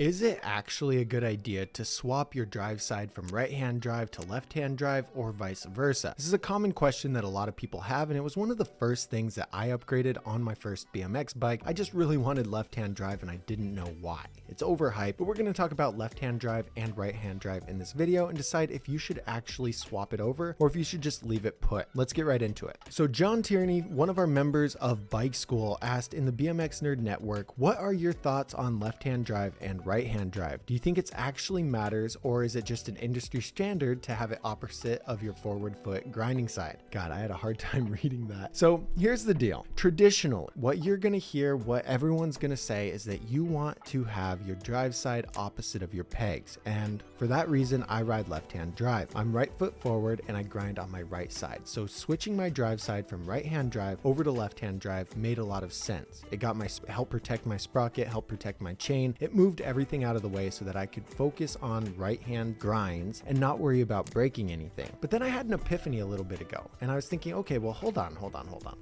Is it actually a good idea to swap your drive side from right-hand drive to left-hand drive or vice versa? This is a common question that a lot of people have, and it was one of the first things that I upgraded on my first BMX bike. I just really wanted left-hand drive and I didn't know why. It's overhyped, but we're going to talk about left-hand drive and right-hand drive in this video and decide if you should actually swap it over or if you should just leave it put. Let's get right into it. So John Tierney, one of our members of Bike School, asked in the BMX Nerd Network, what are your thoughts on left-hand drive and right-hand drive? Do you think it actually matters, or is it just an industry standard to have it opposite of your forward foot grinding side? God, I had a hard time reading that. So here's the deal. Traditional, what you're going to hear, what everyone's going to say is that you want to have your drive side opposite of your pegs. And for that reason, I ride left-hand drive. I'm right foot forward and I grind on my right side. So switching my drive side from right-hand drive over to left-hand drive made a lot of sense. It got help protect my sprocket, help protect my chain. It moved everything out of the way so that I could focus on right-hand grinds and not worry about breaking anything. But then I had an epiphany a little bit ago and I was thinking, okay, well, hold on.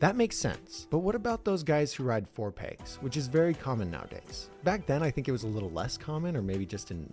That makes sense. But what about those guys who ride 4 pegs, which is very common nowadays? Back then, I think it was a little less common, or maybe just in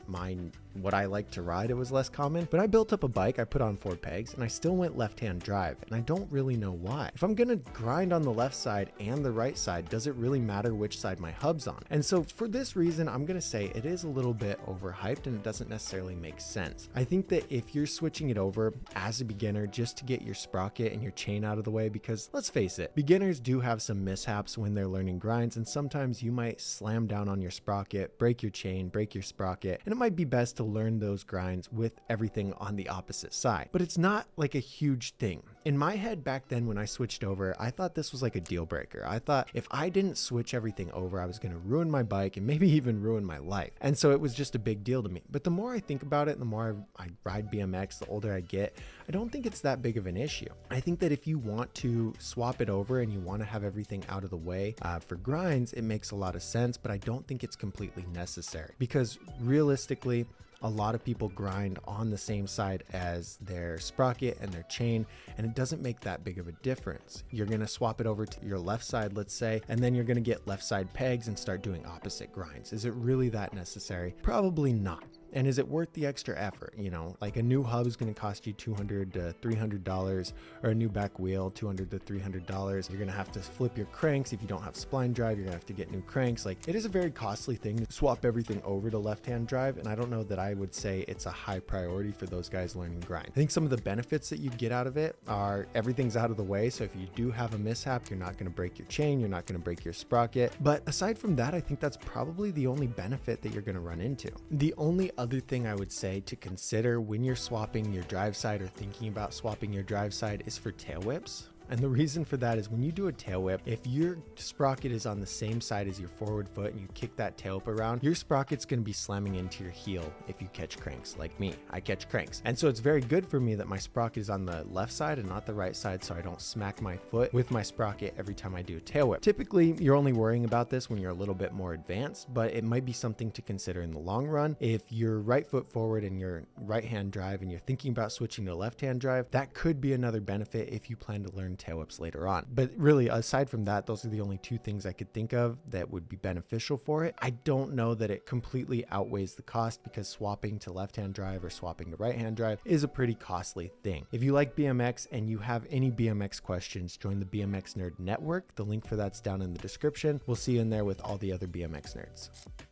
what I like to ride, it was less common. But I built up a bike, I put on 4 pegs, and I still went left-hand drive, and I don't really know why. If I'm gonna grind on the left side and the right side, does it really matter which side my hub's on? And so for this reason, I'm gonna say it is a little bit overhyped and it doesn't necessarily make sense. I think that if you're switching it over as a beginner just to get your sprocket and your chain out of the way, because let's face it, beginners do have some mishaps when they're learning grinds, and sometimes you might slam down on your sprocket, break your chain, break your sprocket, and it might be best to learn those grinds with everything on the opposite side. But it's not like a huge thing. In my head back then when I switched over, I thought this was like a deal breaker. I thought if I didn't switch everything over, I was going to ruin my bike and maybe even ruin my life. And so it was just a big deal to me. But the more I think about it, the more I ride BMX, the older I get, I don't think it's that big of an issue. I think that if you want to swap it over and you want to have everything out of the way for grinds, it makes a lot of sense, but I don't think it's completely necessary, because realistically, a lot of people grind on the same side as their sprocket and their chain, and it doesn't make that big of a difference. You're going to swap it over to your left side, let's say, and then you're going to get left side pegs and start doing opposite grinds. Is it really that necessary? Probably not. And is it worth the extra effort? You know, like a new hub is going to cost you $200 to $300, or a new back wheel, $200 to $300. You're going to have to flip your cranks. If you don't have spline drive, you're going to have to get new cranks. Like, it is a very costly thing to swap everything over to left-hand drive. And I don't know that I would say it's a high priority for those guys learning grind. I think some of the benefits that you get out of it are everything's out of the way. So if you do have a mishap, you're not going to break your chain. You're not going to break your sprocket. But aside from that, I think that's probably the only benefit that you're going to run into. The only other thing I would say to consider when you're swapping your drive side or thinking about swapping your drive side is for tail whips. And the reason for that is when you do a tail whip, if your sprocket is on the same side as your forward foot and you kick that tail whip around, your sprocket's going to be slamming into your heel if you catch cranks. Like me, I catch cranks. And so it's very good for me that my sprocket is on the left side and not the right side, so I don't smack my foot with my sprocket every time I do a tail whip. Typically, you're only worrying about this when you're a little bit more advanced, but it might be something to consider in the long run. If you're right foot forward and you're right-hand drive and you're thinking about switching to left-hand drive, that could be another benefit if you plan to learn tail whips later on. But really, aside from that, those are the only 2 things I could think of that would be beneficial for it. I don't know that it completely outweighs the cost, because swapping to left-hand drive or swapping to right-hand drive is a pretty costly thing. If you like BMX and you have any BMX questions, join the BMX Nerd Network. The link for that's down in the description. We'll see you in there with all the other BMX nerds.